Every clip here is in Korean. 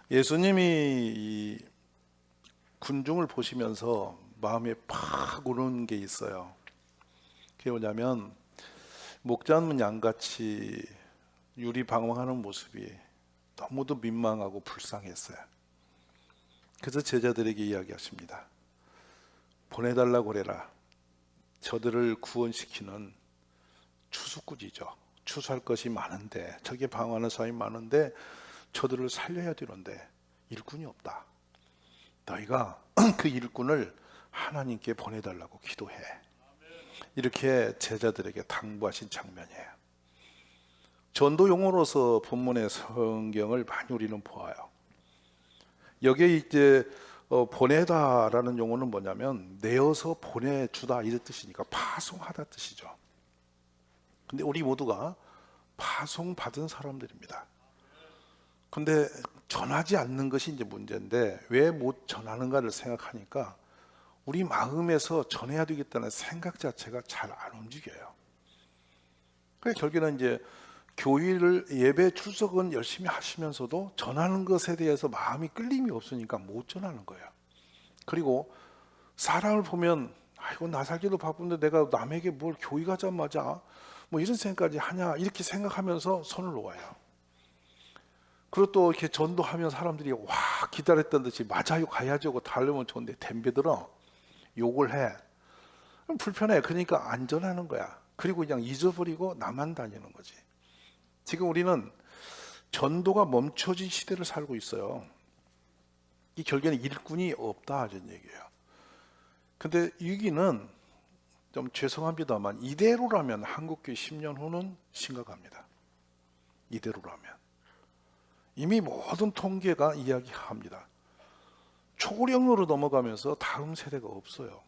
예수님이 이 군중을 보시면서 마음에 팍 오는 게 있어요. 그게 뭐냐면 목자 없는 양같이 유리방황하는 모습이 너무도 민망하고 불쌍했어요. 그래서 제자들에게 이야기하십니다. 보내달라고 그래라. 저들을 구원시키는 추수꾼이죠. 추수할 것이 많은데, 저기에 방황하는 사람이 많은데 저들을 살려야 되는데 일꾼이 없다. 너희가 그 일꾼을 하나님께 보내달라고 기도해. 이렇게 제자들에게 당부하신 장면이에요. 전도 용어로서 본문의 성경을 많이 우리는 보아요. 여기에 이제 보내다라는 용어는 뭐냐면 내어서 보내주다 이런 뜻이니까 파송하다 뜻이죠. 근데 우리 모두가 파송받은 사람들입니다. 근데 전하지 않는 것이 이제 문제인데 왜 못 전하는가를 생각하니까 우리 마음에서 전해야 되겠다는 생각 자체가 잘 안 움직여요. 그래서 결국에는 이제 교회를 예배 출석은 열심히 하시면서도 전하는 것에 대해서 마음이 끌림이 없으니까 못 전하는 거예요. 그리고 사람을 보면 아이고 나 살기도 바쁜데 내가 남에게 뭘 교회 가자마자 뭐 이런 생각까지 하냐 이렇게 생각하면서 손을 놓아요. 그리고 또 이렇게 전도하면 사람들이 와 기다렸던 듯이 맞아요 가야죠 하고 달려오면 좋은데 덤벼들어 욕을 해. 그럼 불편해. 그러니까 안 전하는 거야. 그리고 그냥 잊어버리고 나만 다니는 거지. 지금 우리는 전도가 멈춰진 시대를 살고 있어요. 이 결국에는 일꾼이 없다 하는 얘기예요. 근데 위기는 좀 죄송합니다만 이대로라면 한국교회 10년 후는 심각합니다. 이대로라면. 이미 모든 통계가 이야기합니다. 초고령으로 넘어가면서 다음 세대가 없어요.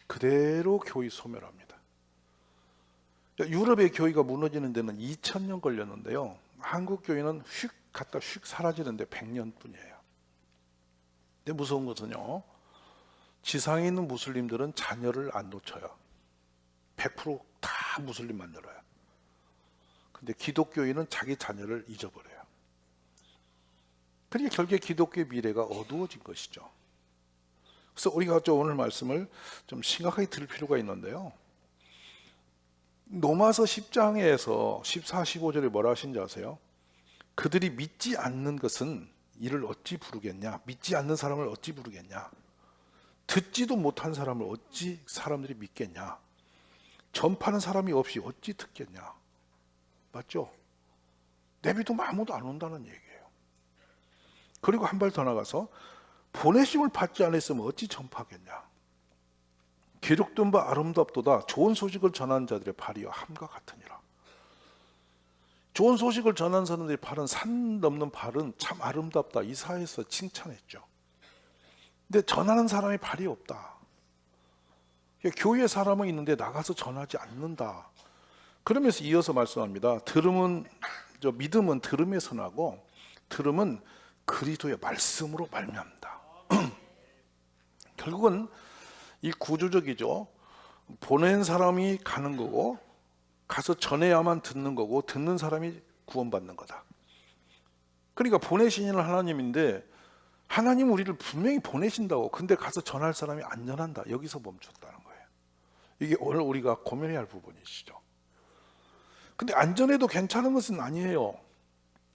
그대로 교회 소멸합니다. 유럽의 교회가 무너지는 데는 2000년 걸렸는데요. 한국 교회는 휙 갔다 휙 사라지는데 100년 뿐이에요. 근데 무서운 것은요. 지상에 있는 무슬림들은 자녀를 안 놓쳐요. 100%다 무슬림 만들어요. 근데 기독교인은 자기 자녀를 잊어버려요. 그러니까 결국에 기독교의 미래가 어두워진 것이죠. 그래서 우리가 오늘 말씀을 좀 심각하게 들을 필요가 있는데요. 로마서 10장에서 14, 15절에 뭐라 하신지 아세요? 그들이 믿지 않는 것은 이를 어찌 부르겠냐? 믿지 않는 사람을 어찌 부르겠냐? 듣지도 못한 사람을 어찌 사람들이 믿겠냐? 전파하는 사람이 없이 어찌 듣겠냐? 맞죠? 내비두면 아무도 안 온다는 얘기예요. 그리고 한 발 더 나가서 보내심을 받지 않았으면 어찌 전파하겠냐? 기록된 바 아름답도다. 좋은 소식을 전하는 자들의 발이여 함과 같으니라. 좋은 소식을 전하는 사람들의 발은 산 넘는 발은 참 아름답다. 이사야에서 칭찬했죠. 근데 전하는 사람의 발이 없다. 교회 사람은 있는데 나가서 전하지 않는다. 그러면서 이어서 말씀합니다. 믿음은 들음에서 나고 들음은 그리스도의 말씀으로 말미암다. 결국은 이 구조적이죠. 보낸 사람이 가는 거고 가서 전해야만 듣는 거고 듣는 사람이 구원받는 거다. 그러니까 보내시는 하나님인데 하나님 우리를 분명히 보내신다고. 근데 가서 전할 사람이 안 전한다. 여기서 멈췄다는 거예요. 이게 오늘 우리가 고민해야 할 부분이시죠. 근데 안 전해도 괜찮은 것은 아니에요.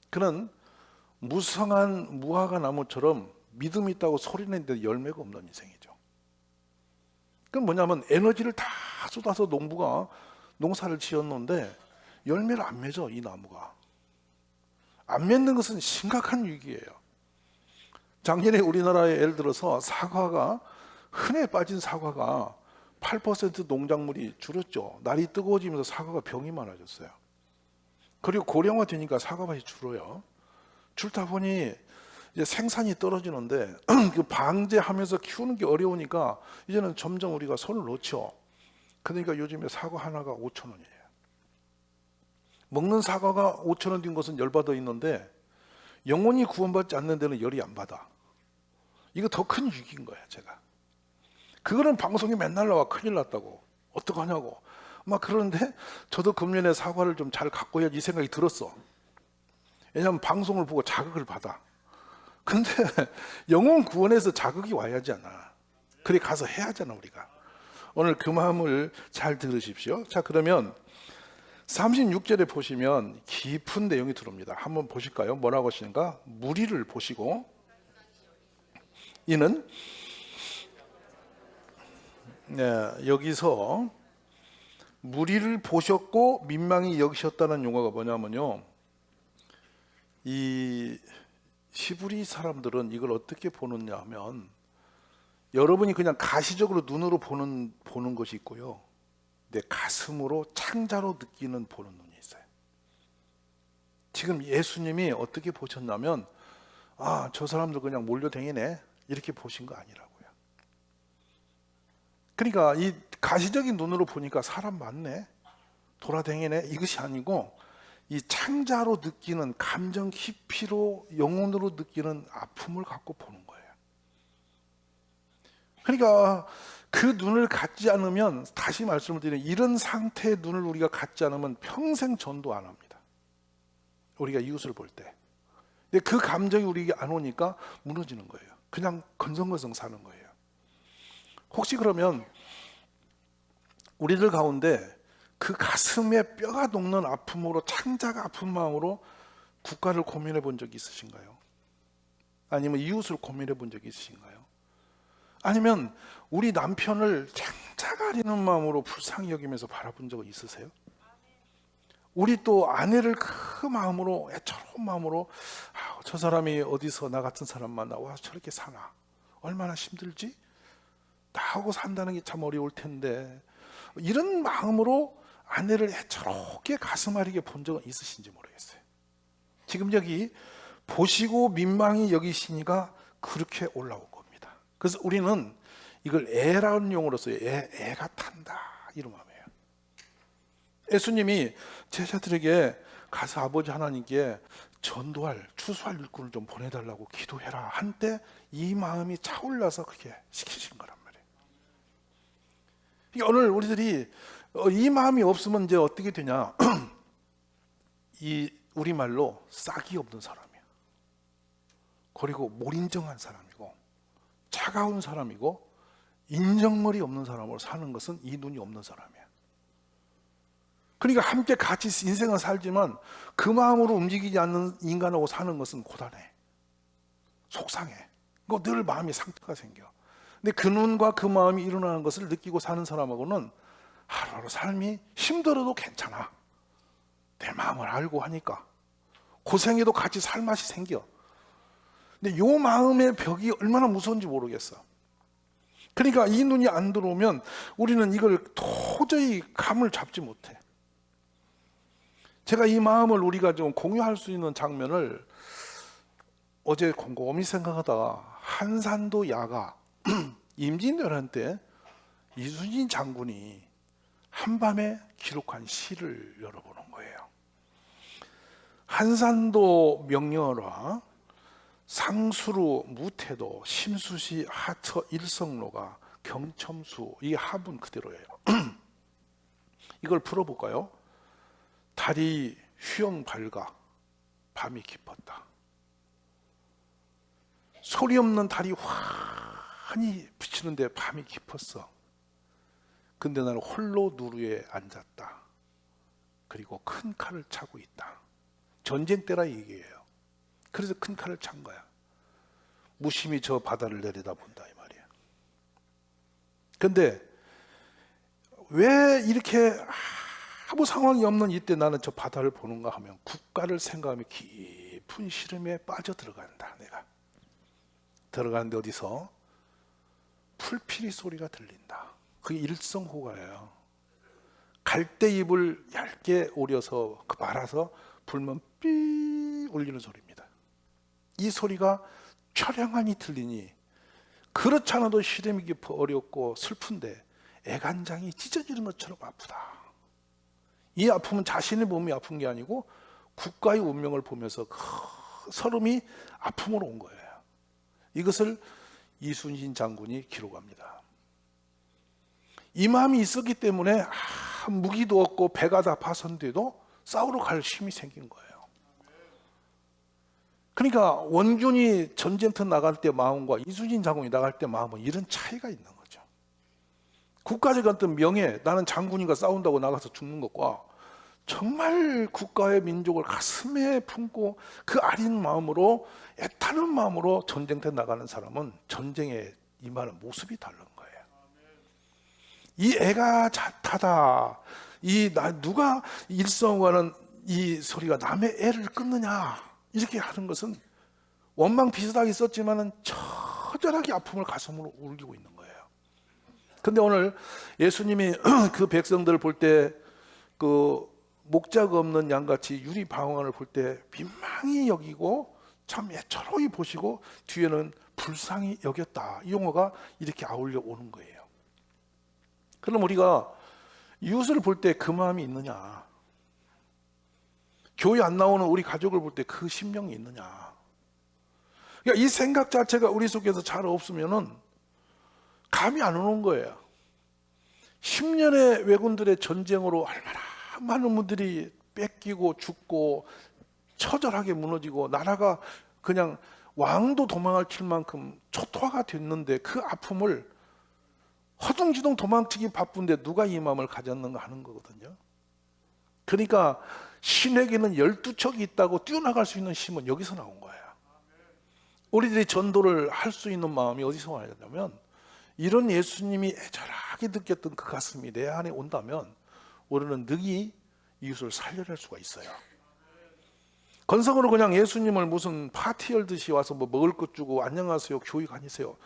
그는 무성한 무화과 나무처럼 믿음이 있다고 소리내는데 열매가 없는 인생이죠. 그건 뭐냐면 에너지를 다 쏟아서 농사를 지었는데 열매를 안 맺어. 이 나무가 안 맺는 것은 심각한 위기예요. 작년에 우리나라에 예를 들어서 사과가 흔해 빠진 사과가 8% 농작물이 줄었죠. 날이 뜨거워지면서 사과가 병이 많아졌어요. 그리고 고령화되니까 사과밭이 줄어요. 줄다 보니 이제 생산이 떨어지는데 그 방제하면서 키우는 게 어려우니까 이제는 점점 우리가 손을 놓죠. 그러니까 요즘에 사과 하나가 5,000원이에요. 먹는 사과가 5,000원 된 것은 열받아 있는데 영원히 구원받지 않는 데는 열이 안 받아. 이거 더 큰 위기인 거야. 제가 그거는 방송에 맨날 나와 큰일 났다고 어떡하냐고 막 그러는데 저도 금년에 사과를 좀 잘 가꿔야지 이 생각이 들었어. 왜냐하면 방송을 보고 자극을 받아. 근데 영혼 구원에서 자극이 와야 하잖아. 그래 가서 해야 하잖아 우리가. 오늘 그 마음을 잘 들으십시오. 자, 그러면 36절에 보시면 깊은 내용이 들어옵니다. 한번 보실까요? 뭐라고 하시는가? 무리를 보시고 이는 여기서 무리를 보셨고 민망히 여기셨다는 용어가 뭐냐면요, 이 히브리 사람들은 이걸 어떻게 보느냐 하면, 여러분이 그냥 가시적으로 눈으로 보는 것이 있고요, 내 가슴으로 창자로 느끼는 보는 눈이 있어요. 지금 예수님이 어떻게 보셨냐면, 아, 저 사람들 그냥 몰려다니네 이렇게 보신 거 아니라고요. 그러니까 이 가시적인 눈으로 보니까 사람 많네, 돌아다니네, 이것이 아니고 이 창자로 느끼는 감정 깊이로 영혼으로 느끼는 아픔을 갖고 보는 거예요. 그러니까 그 눈을 갖지 않으면, 다시 말씀을 드리면 이런 상태의 눈을 우리가 갖지 않으면 평생 전도 안 합니다. 우리가 이웃을 볼 때. 근데 그 감정이 우리에게 안 오니까 무너지는 거예요. 그냥 건성건성 사는 거예요. 혹시 그러면 우리들 가운데 그 가슴에 뼈가 녹는 아픔으로, 창자가 아픈 마음으로 국가를 고민해 본 적이 있으신가요? 아니면 이웃을 고민해 본 적이 있으신가요? 아니면 우리 남편을 창자가 아리는 마음으로 불쌍히 여기면서 바라본 적은 있으세요? 우리 또 아내를 그 마음으로, 애처로운 마음으로, 아, 저 사람이 어디서 나 같은 사람 만나 와 저렇게 사나, 얼마나 힘들지? 나하고 산다는 게 참 어려울 텐데, 이런 마음으로 아내를 애처롭게 가슴 아리게 본 적은 있으신지 모르겠어요. 지금 여기 보시고 민망히 여기시니까 그렇게 올라온 겁니다. 그래서 우리는 이걸 애라는 용어로 써요. 애가 탄다, 이런 마음이에요. 예수님이 제자들에게 가서 아버지 하나님께 전도할, 추수할 일꾼을 좀 보내달라고 기도해라 한때 이 마음이 차올라서 그렇게 시키신 거란 말이에요. 오늘 우리들이 이 마음이 없으면 이제 어떻게 되냐? 이 우리말로 싹이 없는 사람이야. 그리고 몰인정한 사람이고, 차가운 사람이고, 인정머리 없는 사람으로 사는 것은 이 눈이 없는 사람이야. 그러니까 함께 같이 인생을 살지만 그 마음으로 움직이지 않는 인간하고 사는 것은 고단해, 속상해. 늘 마음이 상처가 생겨. 근데 그 눈과 그 마음이 일어나는 것을 느끼고 사는 사람하고는 하루하루 삶이 힘들어도 괜찮아. 내 마음을 알고 하니까 고생해도 같이 살 맛이 생겨. 근데 요 마음의 벽이 얼마나 무서운지 모르겠어. 그러니까 이 눈이 안 들어오면 우리는 이걸 도저히 감을 잡지 못해. 제가 이 마음을 우리가 좀 공유할 수 있는 장면을 어제 곰곰이 생각하다가, 한산도 야가 임진왜란 때 이순신 장군이 한밤에 기록한 시를 열어보는 거예요. 한산도 명렬화, 상수루 무태도, 심수시 하처 일성로가 경첨수, 이 합은 그대로예요. 이걸 풀어볼까요? 달이 휘영 밝아 밤이 깊었다. 소리 없는 달이 환히 비치는데 밤이 깊었어. 근데 나는 홀로 누르에 앉았다. 그리고 큰 칼을 차고 있다. 전쟁 때라 얘기예요. 그래서 큰 칼을 찬 거야. 무심히 저 바다를 내려다본다, 이 말이야. 근데 왜 이렇게 아무 상황이 없는 이때 나는 저 바다를 보는가 하면, 국가를 생각하며 깊은 시름에 빠져 들어간다. 내가 들어가는데 어디서 풀피리 소리가 들린다. 그게 일성호가예요. 갈대잎을 얇게 오려서 말아서 불면 삐 울리는 소리입니다. 이 소리가 처량하니 들리니, 그렇지 않아도 시름이 깊어 어렵고 슬픈데 애간장이 찢어지는 것처럼 아프다. 이 아픔은 자신의 몸이 아픈 게 아니고 국가의 운명을 보면서 그 서름이 아픔으로 온 거예요. 이것을 이순신 장군이 기록합니다. 이 마음이 있었기 때문에 무기도 없고 배가 다 파손돼도 싸우러 갈 힘이 생긴 거예요. 그러니까 원균이 전쟁터 나갈 때 마음과 이순신 장군이 나갈 때 마음은 이런 차이가 있는 거죠. 국가적 어떤 명예, 나는 장군인과 싸운다고 나가서 죽는 것과 정말 국가의 민족을 가슴에 품고 그 아린 마음으로, 애타는 마음으로 전쟁터에 나가는 사람은 전쟁에 임하는 모습이 다른 거예요. 이 애가 자타다, 누가 일성하는 이 소리가 남의 애를 끊느냐, 이렇게 하는 것은 원망 비슷하게 썼지만은 처절하게 아픔을 가슴으로 울리고 있는 거예요. 근데 오늘 예수님이 그 백성들을 볼 때 그 목자가 없는 양같이 유리 방황을 볼 때 민망히 여기고 참 애처로이 보시고 뒤에는 불쌍히 여겼다, 이 용어가 이렇게 아울려 오는 거예요. 그럼 우리가 이웃을 볼 때 그 마음이 있느냐, 교회 안 나오는 우리 가족을 볼 때 그 심령이 있느냐, 그러니까 이 생각 자체가 우리 속에서 잘 없으면은 감이 안 오는 거예요. 10년의 왜군들의 전쟁으로 얼마나 많은 분들이 뺏기고 죽고 처절하게 무너지고 나라가 그냥 왕도 도망을 칠 만큼 초토화가 됐는데 그 아픔을 허둥지둥 도망치기 바쁜데 누가 이 마음을 가졌는가 하는 거거든요. 그러니까 신에게는 12척이 있다고 뛰어나갈 수 있는 힘은 여기서 나온 거예요. 우리들이 전도를 할 수 있는 마음이 어디서 와야냐면, 이런 예수님이 애절하게 느꼈던 그 가슴이 내 안에 온다면 우리는 능히 이웃을 살려낼 수가 있어요. 건성으로 그냥 예수님을 무슨 파티 열듯이 와서 뭐 먹을 것 주고 안녕하세요 교회 다니세요,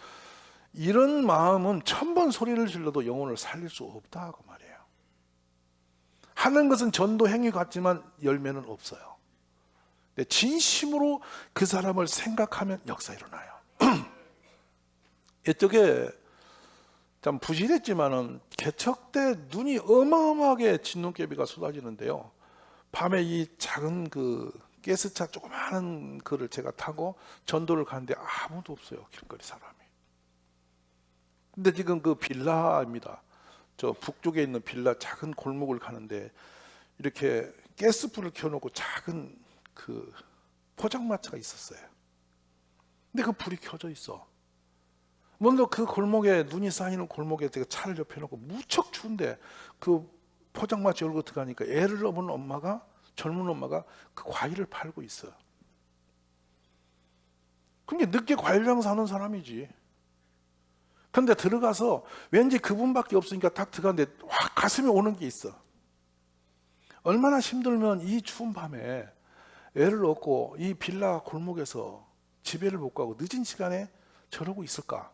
이런 마음은 1000번 소리를 질러도 영혼을 살릴 수 없다고 말이에요. 하는 것은 전도 행위 같지만 열매는 없어요. 근데 진심으로 그 사람을 생각하면 역사 일어나요. 이쪽에 참 부실했지만은 개척 때 눈이 어마어마하게 진눈깨비가 쏟아지는데요. 밤에 이 작은 그 가스차 조그마한 거를 제가 타고 전도를 가는데 아무도 없어요, 길거리 사람이. 근데 지금 그 빌라입니다. 저 북쪽에 있는 빌라 작은 골목을 가는데 이렇게 가스불을 켜놓고 작은 그 포장마차가 있었어요. 근데 그 불이 켜져 있어. 먼저 그 골목에, 눈이 쌓이는 골목에 제가 차를 옆에 놓고 무척 추운데 그 포장마차 열고 들어가니까 애를 업은 엄마가, 젊은 엄마가 그 과일을 팔고 있어. 그게 늦게 과일 장사하는 사람이지. 근데 들어가서 왠지 그분밖에 없으니까 딱 들어갔는데 확 가슴에 오는 게 있어. 얼마나 힘들면 이 추운 밤에 애를 얻고 이 빌라 골목에서 집에를 못 가고 늦은 시간에 저러고 있을까?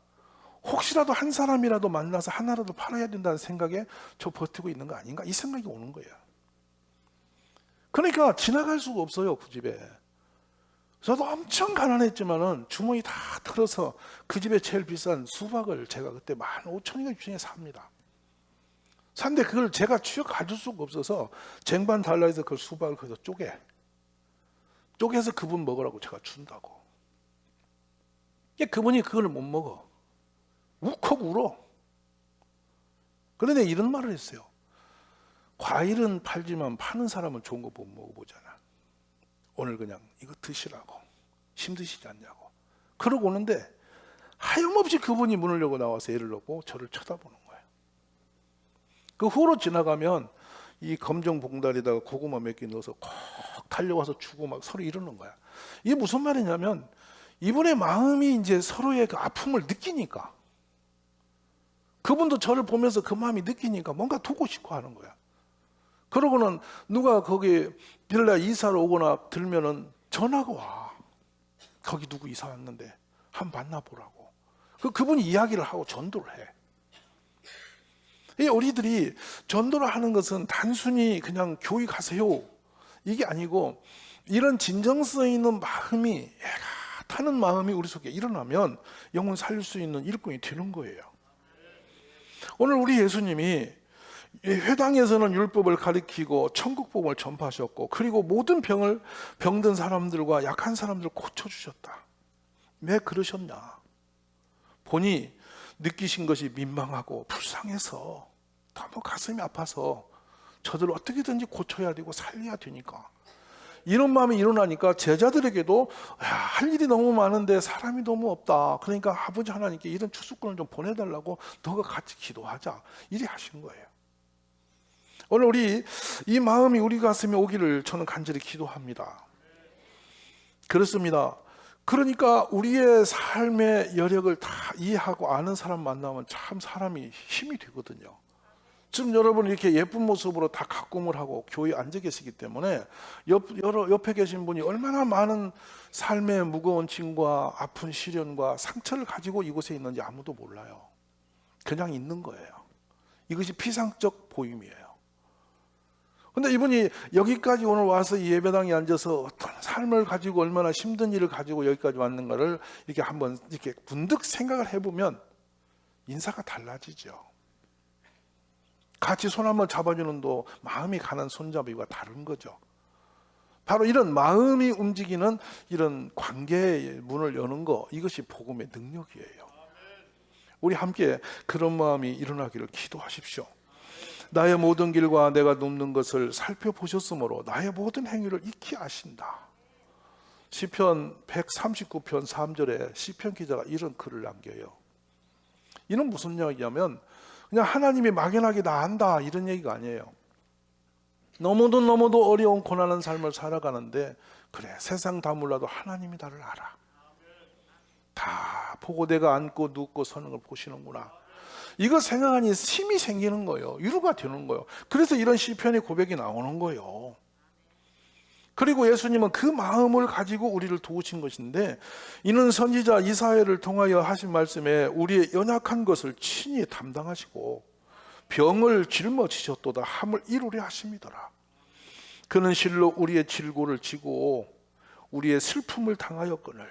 혹시라도 한 사람이라도 만나서 하나라도 팔아야 된다는 생각에 저 버티고 있는 거 아닌가? 이 생각이 오는 거예요. 그러니까 지나갈 수가 없어요, 그 집에. 저도 엄청 가난했지만은 주머니 다 털어서 그 집에 제일 비싼 수박을 제가 그때 15,000원인가 주에 삽니다. 산데 그걸 제가 취업 가질 수가 없어서 쟁반 달라해서 그 수박을 거기서 쪼개서 그분 먹으라고 제가 준다고. 그분이 그걸 못 먹어. 울컥 울어. 그런데 이런 말을 했어요. 과일은 팔지만 파는 사람은 좋은 거 못 먹어보잖아. 오늘 그냥 이거 드시라고. 힘드시지 않냐고. 그러고 오는데 하염없이 그분이 문을 열고 나와서 애를 넣고 저를 쳐다보는 거예요. 그 후로 지나가면 이 검정 봉다리에다가 고구마 몇 개 넣어서 콕 달려와서 주고 막 서로 이러는 거야. 이게 무슨 말이냐면 이분의 마음이 이제 서로의 그 아픔을 느끼니까, 그분도 저를 보면서 그 마음이 느끼니까 뭔가 두고 싶고 하는 거야. 그러고는 누가 거기 빌라 이사를 오거나 들면은 전화가 와. 거기 누구 이사 왔는데 한번 만나보라고. 그분이 이야기를 하고 전도를 해. 우리들이 전도를 하는 것은 단순히 그냥 교회 가세요, 이게 아니고, 이런 진정성 있는 마음이, 애가 타는 마음이 우리 속에 일어나면 영혼 살릴 수 있는 일꾼이 되는 거예요. 오늘 우리 예수님이 회당에서는 율법을 가리키고 천국복음을 전파하셨고, 그리고 모든 병든 사람들과 약한 사람들을 고쳐주셨다. 왜 그러셨냐? 본이 느끼신 것이 민망하고 불쌍해서, 너무 가슴이 아파서 저들을 어떻게든지 고쳐야 되고 살려야 되니까 이런 마음이 일어나니까 제자들에게도 할 일이 너무 많은데 사람이 너무 없다. 그러니까 아버지 하나님께 이런 추수꾼을 좀 보내달라고 너가 같이 기도하자. 이리 하신 거예요. 오늘 우리 이 마음이 우리 가슴에 오기를 저는 간절히 기도합니다. 그렇습니다. 그러니까 우리의 삶의 여력을 다 이해하고 아는 사람 만나면 참 사람이 힘이 되거든요. 지금 여러분 이렇게 예쁜 모습으로 다 가꿈을 하고 교회에 앉아 계시기 때문에 옆에 계신 분이 얼마나 많은 삶의 무거운 짐과 아픈 시련과 상처를 가지고 이곳에 있는지 아무도 몰라요. 그냥 있는 거예요. 이것이 피상적 보임이에요. 근데 이분이 여기까지 오늘 와서 이 예배당에 앉아서 어떤 삶을 가지고 얼마나 힘든 일을 가지고 여기까지 왔는가를 이렇게 한번 이렇게 문득 생각을 해보면 인사가 달라지죠. 같이 손 한번 잡아주는 도 마음이 가는 손잡이가 다른 거죠. 바로 이런 마음이 움직이는 이런 관계의 문을 여는 거, 이것이 복음의 능력이에요. 우리 함께 그런 마음이 일어나기를 기도하십시오. 나의 모든 길과 내가 눕는 것을 살펴보셨으므로 나의 모든 행위를 익히 아신다. 시편 139편 3절에 시편 기자가 이런 글을 남겨요. 이는 무슨 이야기냐면 그냥 하나님이 막연하게 다 안다 이런 얘기가 아니에요. 너무도 어려운 고난한 삶을 살아가는데 그래 세상 다 몰라도 하나님이 나를 알아. 다 보고 내가 앉고 눕고 서는 걸 보시는구나. 이거 생각하니 힘이 생기는 거예요. 위로가 되는 거예요. 그래서 이런 시편의 고백이 나오는 거예요. 그리고 예수님은 그 마음을 가지고 우리를 도우신 것인데 이는 선지자 이사야를 통하여 하신 말씀에 우리의 연약한 것을 친히 담당하시고 병을 짊어지셨도다 함을 이루려 하심이더라. 그는 실로 우리의 질고를 지고 우리의 슬픔을 당하였거늘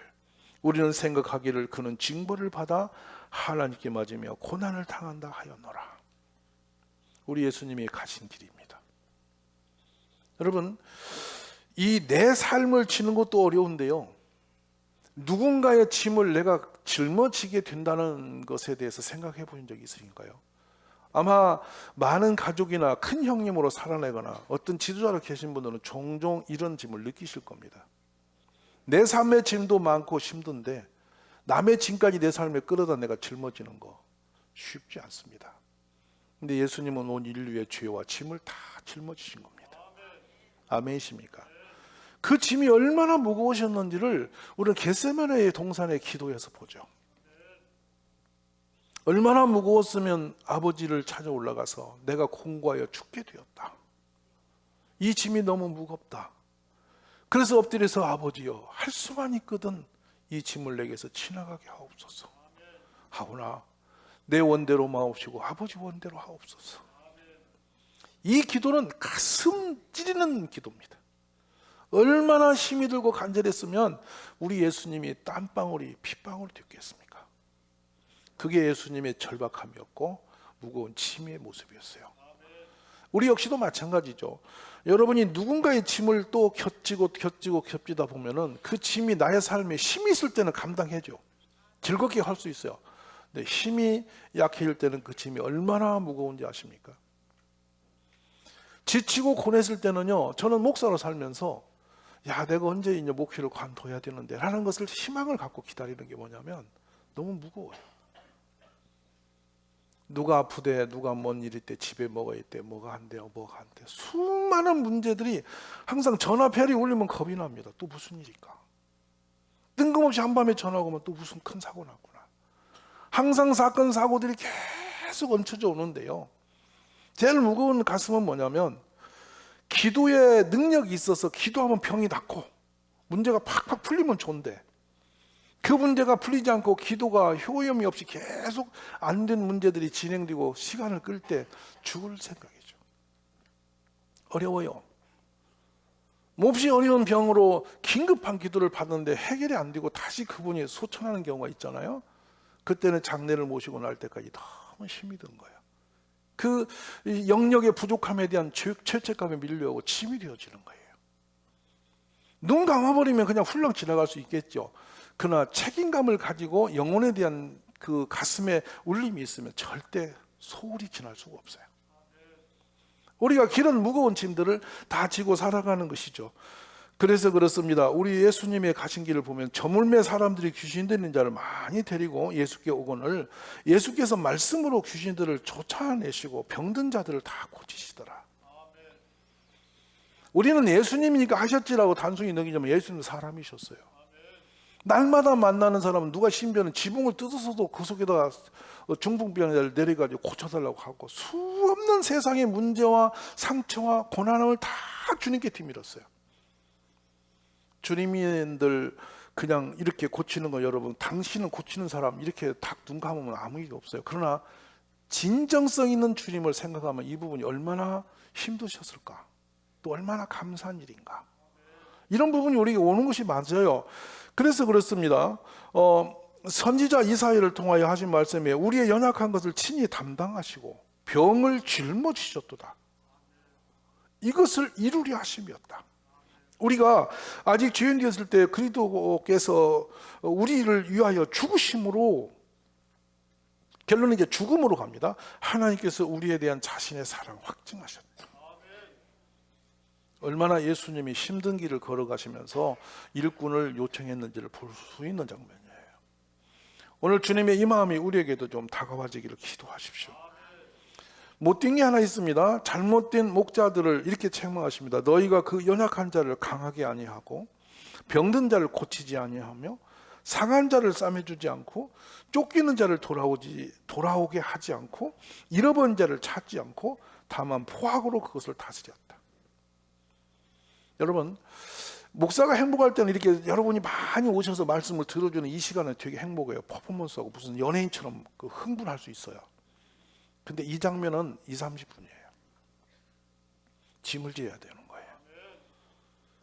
우리는 생각하기를 그는 징벌을 받아 하나님께 맞으며 고난을 당한다 하였노라. 우리 예수님이 가신 길입니다. 여러분 이 내 삶을 지는 것도 어려운데요, 누군가의 짐을 내가 짊어지게 된다는 것에 대해서 생각해 보신 적이 있으신가요? 아마 많은 가족이나 큰 형님으로 살아내거나 어떤 지도자로 계신 분들은 종종 이런 짐을 느끼실 겁니다. 내 삶의 짐도 많고 힘든데 남의 짐까지 내 삶에 끌어다 내가 짊어지는 거 쉽지 않습니다. 근데 예수님은 온 인류의 죄와 짐을 다 짊어지신 겁니다. 아멘이십니까? 그 짐이 얼마나 무거우셨는지를 우리는 겟세마네의 동산의 기도에서 보죠. 얼마나 무거웠으면 아버지를 찾아 올라가서 내가 공고하여 죽게 되었다. 이 짐이 너무 무겁다. 그래서 엎드려서 아버지여 할 수만 있거든 이 짐을 내게서 지나가게 하옵소서 하오나 내 원대로 마옵시고 아버지 원대로 하옵소서. 이 기도는 가슴 찌르는 기도입니다. 얼마나 힘이 들고 간절했으면 우리 예수님이 땀방울이 핏방울이 됐겠습니까? 그게 예수님의 절박함이었고 무거운 짐의 모습이었어요. 우리 역시도 마찬가지죠. 여러분이 누군가의 짐을 또 겹치다 보면은 그 짐이 나의 삶에 힘이 있을 때는 감당해줘. 즐겁게 할 수 있어요. 근데 힘이 약해질 때는 그 짐이 얼마나 무거운지 아십니까? 지치고 고냈을 때는요, 저는 목사로 살면서 야 내가 언제 이제 목회를 관둬야 되는데 라는 것을 희망을 갖고 기다리는 게 뭐냐면 너무 무거워요. 누가 아프대, 누가 뭔 일이 있대, 집에 뭐가 있대, 뭐가 안 돼요, 뭐가 안 돼. 수많은 문제들이 항상 전화벨이 울리면 겁이 납니다. 또 무슨 일일까? 뜬금없이 한밤에 전화가 오면 또 무슨 큰 사고 났구나. 항상 사건 사고들이 계속 얹혀져 오는데요, 제일 무거운 가슴은 뭐냐면 기도의 능력이 있어서 기도하면 병이 낫고 문제가 팍팍 풀리면 좋은데 그 문제가 풀리지 않고 기도가 효험이 없이 계속 안 된 문제들이 진행되고 시간을 끌 때 죽을 생각이죠. 어려워요. 몹시 어려운 병으로 긴급한 기도를 받는데 해결이 안 되고 다시 그분이 소천하는 경우가 있잖아요. 그때는 장례를 모시고 날 때까지 너무 힘이 든 거예요. 그 영역의 부족함에 대한 죄책감에 밀려오고 짐이 되어지는 거예요. 눈 감아버리면 그냥 훌렁 지나갈 수 있겠죠. 그러나 책임감을 가지고 영혼에 대한 그 가슴에 울림이 있으면 절대 소홀히 지날 수가 없어요. 우리가 길은 무거운 짐들을 다 지고 살아가는 것이죠. 그래서 그렇습니다. 우리 예수님의 가신 길을 보면 저물매 사람들이 귀신 들린 자를 많이 데리고 예수께 오거늘 예수께서 말씀으로 귀신들을 쫓아내시고 병든 자들을 다 고치시더라. 우리는 예수님이니까 하셨지라고 단순히 넘기자면 예수님은 사람이셨어요. 날마다 만나는 사람은 누가 심지어는 지붕을 뜯어서도 그 속에다가 중풍병자를 내려가지고 고쳐달라고 하고 수없는 세상의 문제와 상처와 고난을 다 주님께 뒤밀었어요. 주님인들 그냥 이렇게 고치는 거 여러분, 당신은 고치는 사람 이렇게 딱 눈 감으면 아무 일이 없어요. 그러나 진정성 있는 주님을 생각하면 이 부분이 얼마나 힘드셨을까, 또 얼마나 감사한 일인가, 이런 부분이 우리에게 오는 것이 맞아요. 그래서 그렇습니다. 선지자 이사야를 통하여 하신 말씀에 우리의 연약한 것을 친히 담당하시고 병을 짊어지셨도다. 이것을 이루려 하심이었다. 우리가 아직 죄인 되었을 때 그리스도께서 우리를 위하여 죽으심으로, 결론은 이제 죽음으로 갑니다. 하나님께서 우리에 대한 자신의 사랑을 확증하셨다. 얼마나 예수님이 힘든 길을 걸어가시면서 일꾼을 요청했는지를 볼 수 있는 장면이에요. 오늘 주님의 이 마음이 우리에게도 좀 다가와지기를 기도하십시오. 못된 게 하나 있습니다. 잘못된 목자들을 이렇게 책망하십니다. 너희가 그 연약한 자를 강하게 아니하고 병든 자를 고치지 아니하며 상한 자를 싸매주지 않고 쫓기는 자를 돌아오게 하지 않고 잃어버린 자를 찾지 않고 다만 포악으로 그것을 다스렸다. 여러분, 목사가 행복할 때는 이렇게 여러분이 많이 오셔서 말씀을 들어주는 이 시간은 되게 행복해요. 퍼포먼스하고 무슨 연예인처럼 흥분할 수 있어요. 근데 이 장면은 20-30분이에요. 짐을 지어야 되는 거예요.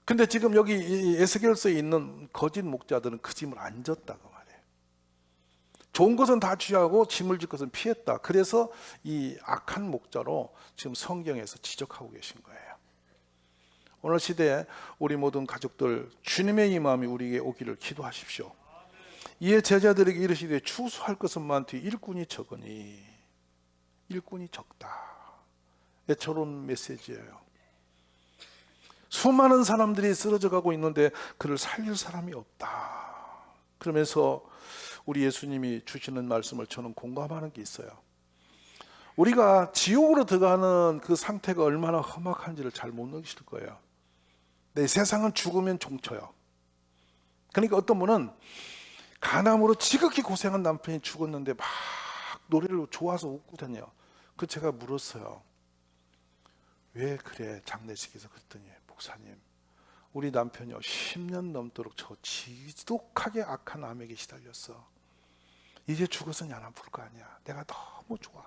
근데 지금 여기 에스겔서에 있는 거짓 목자들은 그 짐을 안 졌다고 말해요. 좋은 것은 다 취하고 짐을 질 것은 피했다. 그래서 이 악한 목자로 지금 성경에서 지적하고 계신 거예요. 오늘 시대에 우리 모든 가족들 주님의 이 마음이 우리에게 오기를 기도하십시오. 이에 제자들에게 이르시되 추수할 것은 많되 일꾼이 적으니, 일꾼이 적다. 애처로운 메시지예요. 수많은 사람들이 쓰러져 가고 있는데 그를 살릴 사람이 없다. 그러면서 우리 예수님이 주시는 말씀을 저는 공감하는 게 있어요. 우리가 지옥으로 들어가는 그 상태가 얼마나 험악한지를 잘 못 느끼실 거예요. 내 세상은 죽으면 종쳐요. 그러니까 어떤 분은 간암으로 지극히 고생한 남편이 죽었는데 막 노래를 좋아서 웃고 다녀요. 그 제가 물었어요. 왜 그래 장례식에서. 그랬더니 목사님, 우리 남편이요 10년 넘도록 저 지독하게 악한 암에게 시달렸어. 이제 죽어서는 안 아플 거 아니야. 내가 너무 좋아.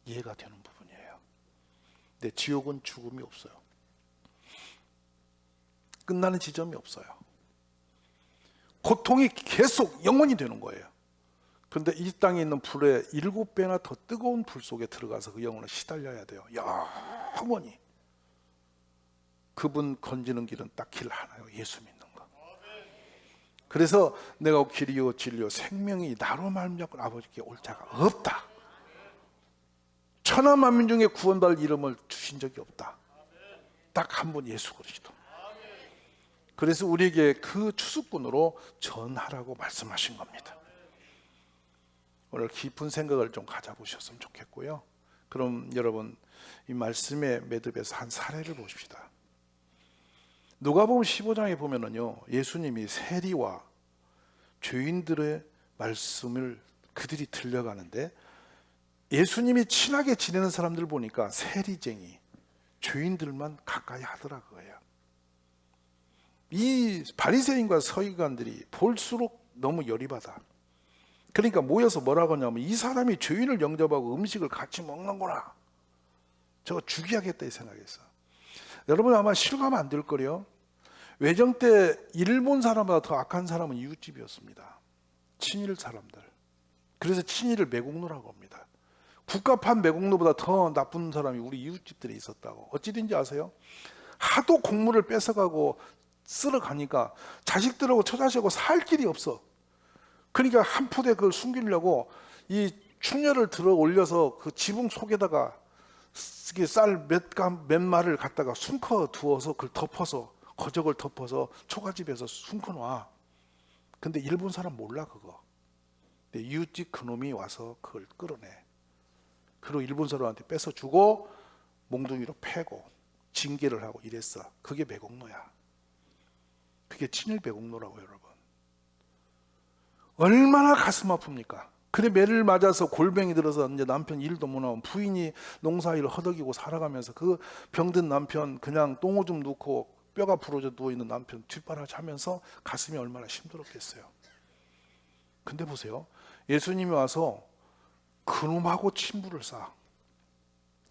이해가 되는 부분이에요. 근데 지옥은 죽음이 없어요. 끝나는 지점이 없어요. 고통이 계속 영원히 되는 거예요. 그런데 이 땅에 있는 불에 7배나 더 뜨거운 불 속에 들어가서 그 영혼을 시달려야 돼요. 영원히. 그분 건지는 길은 딱 길 하나요. 예수 믿는 거. 그래서 내가 길이요 진리요 생명이 나로 말미암고 아버지께 올 자가 없다. 천하 만민 중에 구원받을 이름을 주신 적이 없다. 딱 한 분 예수 그리스도. 그래서 우리에게 그 추수꾼으로 전하라고 말씀하신 겁니다. 오늘 깊은 생각을 좀 가져보셨으면 좋겠고요. 그럼 여러분 이 말씀의 매듭에서 한 사례를 보십시다. 누가복음 15장에 보면은요, 예수님이 세리와 죄인들의 말씀을 그들이 들려가는데 예수님이 친하게 지내는 사람들 보니까 세리쟁이, 죄인들만 가까이 하더라고요. 이 바리새인과 서기관들이 볼수록 너무 열이 받아. 그러니까 모여서 뭐라고 하냐면 이 사람이 죄인을 영접하고 음식을 같이 먹는구나. 저거 죽여야겠다 이 생각했어. 여러분 아마 실감 안 될 거래요. 외정 때 일본 사람보다 더 악한 사람은 이웃집이었습니다. 친일 사람들. 그래서 친일을 매국노라고 합니다. 국가판 매국노보다 더 나쁜 사람이 우리 이웃집들에 있었다고. 어찌 된지 아세요? 하도 곡물을 뺏어가고 쓸어가니까 자식들하고 처자식하고 살 길이 없어. 그러니까 한 푸대 그걸 숨기려고 이 충혈을 들어 올려서 그 지붕 속에다가 쌀 몇 말을 갖다가 숨겨 두어서 그걸 덮어서 거적을 덮어서 초가집에서 숨겨놔. 근데 일본 사람 몰라 그거. 근데 이웃집 그놈이 와서 그걸 끌어내. 그리고 일본 사람한테 뺏어주고 몽둥이로 패고 징계를 하고 이랬어. 그게 매국노야. 그게 친일 매국노라고 여러분. 얼마나 가슴 아픕니까? 그래 매를 맞아서 골병이 들어서 이제 남편 일도 못 하고 부인이 농사일을 허덕이고 살아가면서 그 병든 남편 그냥 똥오줌 넣고 뼈가 부러져 누워있는 남편 뒷바라지 하면서 가슴이 얼마나 힘들었겠어요. 근데 보세요. 예수님이 와서 그놈하고 친부를 쌓아.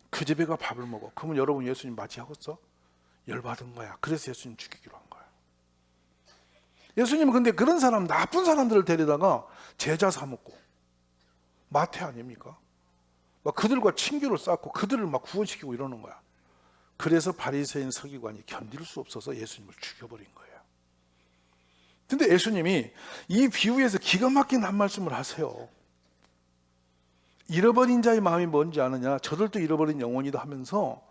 그 집에 가 밥을 먹어. 그러면 여러분 예수님 맞이하겠어? 열받은 거야. 그래서 예수님 죽이기로 한 거야. 예수님은 근데 그런 사람, 나쁜 사람들을 데려다가 제자 삼았고 마태 아닙니까? 막 그들과 친교를 쌓고 그들을 막 구원시키고 이러는 거야. 그래서 바리새인 서기관이 견딜 수 없어서 예수님을 죽여버린 거예요. 근데 예수님이 이 비유에서 기가 막힌 한 말씀을 하세요. 잃어버린 자의 마음이 뭔지 아느냐? 저들도 잃어버린 영혼이다 하면서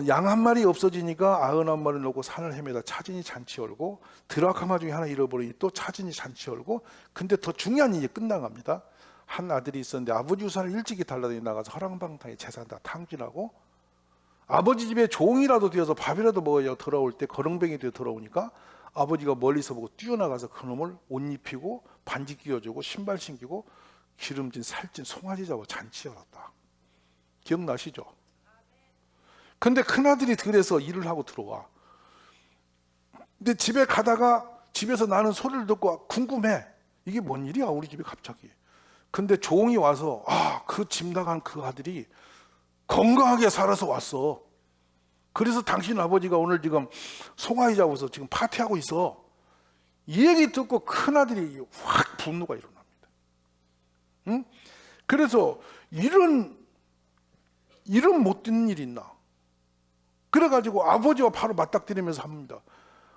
양 한 마리 없어지니까 91마리를 놓고 산을 헤매다 찾으니 잔치 열고 드라카마 중에 하나 잃어버리니 또 찾으니 잔치 열고 근데 더 중요한 일이 끝나갑니다. 한 아들이 있었는데 아버지 유산을 일찍이 달라더니 나가서 허랑방탕에 재산 다 탕진하고 아버지 집에 종이라도 되어서 밥이라도 먹어야 돌아올 때 거렁뱅이 되어 돌아오니까 아버지가 멀리서 보고 뛰어나가서 그놈을 옷 입히고 반지 끼워주고 신발 신기고 기름진 살찐 송아지 잡아 잔치 열었다. 기억나시죠? 근데 큰아들이 들에서 일을 하고 들어와. 근데 집에 가다가 집에서 나는 소리를 듣고 궁금해. 이게 뭔 일이야 우리 집에 갑자기. 근데 종이 와서 그 집 나간 그 아들이 건강하게 살아서 왔어. 그래서 당신 아버지가 오늘 지금 송아지 잡아서 지금 파티하고 있어. 이 얘기 듣고 큰아들이 확 분노가 일어납니다. 응? 그래서 이런 못된 일이 있나? 그래가지고 아버지와 바로 맞닥뜨리면서 합니다.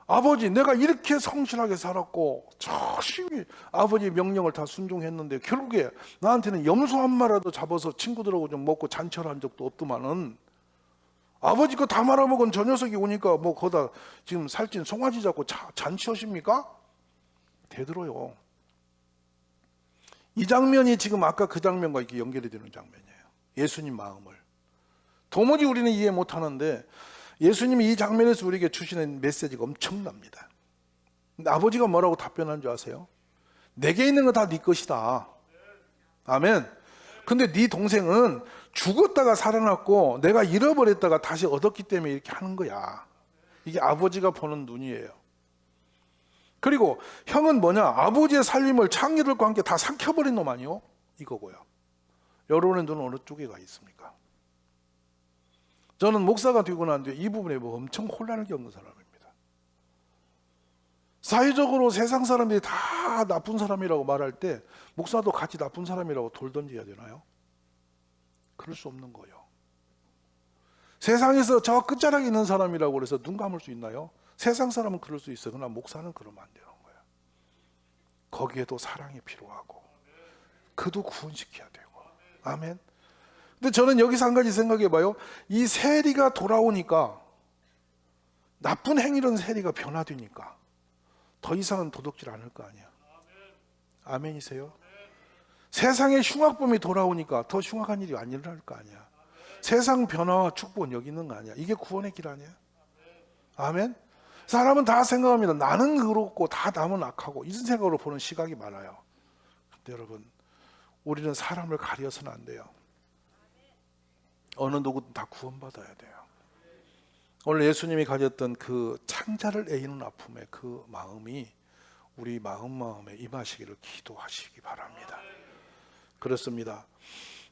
아버지, 내가 이렇게 성실하게 살았고 열심히 아버지의 명령을 다 순종했는데 결국에 나한테는 염소 한 마리라도 잡아서 친구들하고 좀 먹고 잔치한 적도 없더만은 아버지 거 다 말아먹은 저 녀석이 오니까 뭐 거기다 지금 살찐 송아지 잡고 잔치하십니까? 되들어요. 이 장면이 지금 아까 그 장면과 이렇게 연결이 되는 장면이에요. 예수님 마음을. 도무지 우리는 이해 못하는데 예수님이 이 장면에서 우리에게 주시는 메시지가 엄청납니다. 근데 아버지가 뭐라고 답변한 줄 아세요? 내게 있는 거 다 네 것이다. 아멘. 근데 네 동생은 죽었다가 살아났고 내가 잃어버렸다가 다시 얻었기 때문에 이렇게 하는 거야. 이게 아버지가 보는 눈이에요. 그리고 형은 뭐냐? 아버지의 살림을 창녀들과 함께 다 삼켜버린 놈 아니요? 이거고요. 여러분의 눈은 어느 쪽에 가 있습니까? 저는 목사가 되고 난 뒤에 이 부분에 엄청 혼란을 겪는 사람입니다. 사회적으로 세상 사람들이 다 나쁜 사람이라고 말할 때 목사도 같이 나쁜 사람이라고 돌 던져야 되나요? 그럴 수 없는 거예요. 세상에서 저 끝자락에 있는 사람이라고 해서 눈 감을 수 있나요? 세상 사람은 그럴 수 있어요. 그러나 목사는 그러면 안 되는 거예요. 거기에도 사랑이 필요하고 그도 구원시켜야 되고. 아멘. 근데 저는 여기서 한 가지 생각해 봐요. 이 세리가 돌아오니까 나쁜 행위로는 세리가 변화되니까 더 이상은 도둑질 않을 거 아니야. 아멘이세요? 세상에 흉악범이 돌아오니까 더 흉악한 일이 안 일어날 거 아니야. 세상 변화와 축복은 여기 있는 거 아니야. 이게 구원의 길 아니야. 아멘. 사람은 다 생각합니다. 나는 그렇고 다 남은 악하고 이런 생각으로 보는 시각이 많아요. 근데 여러분 우리는 사람을 가려서는 안 돼요. 어느 누구든 다 구원받아야 돼요. 오늘 예수님이 가졌던 그 창자를 에이는 아픔의 그 마음이 우리 마음에 임하시기를 기도하시기 바랍니다. 그렇습니다.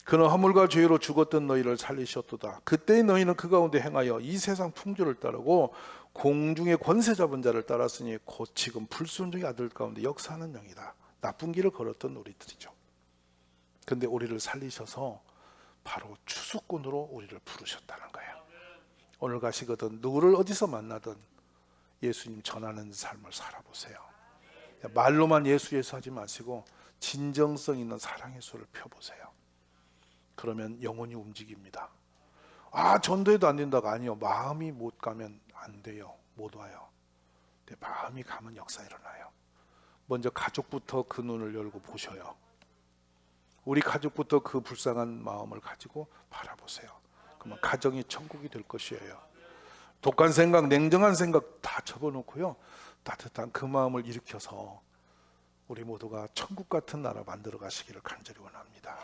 그는 허물과 죄로 죽었던 너희를 살리셨도다. 그때의 너희는 그 가운데 행하여 이 세상 풍조를 따르고 공중의 권세 잡은 자를 따랐으니 곧 지금 불순종의 아들 가운데 역사하는 영이다. 나쁜 길을 걸었던 우리들이죠. 근데 우리를 살리셔서 바로 추수꾼으로 우리를 부르셨다는 거예요. 오늘 가시거든 누구를 어디서 만나든 예수님 전하는 삶을 살아보세요. 말로만 예수 하지 마시고 진정성 있는 사랑의 수를 펴보세요. 그러면 영혼이 움직입니다. 전도해도 안 된다가 아니요. 마음이 못 가면 안 돼요. 못 와요. 근데 마음이 가면 역사 일어나요. 먼저 가족부터 그 눈을 열고 보셔요. 우리 가족부터 그 불쌍한 마음을 가지고 바라보세요. 그러면 가정이 천국이 될 것이에요. 독한 생각, 냉정한 생각 다 접어놓고요, 따뜻한 그 마음을 일으켜서 우리 모두가 천국 같은 나라 만들어 가시기를 간절히 원합니다.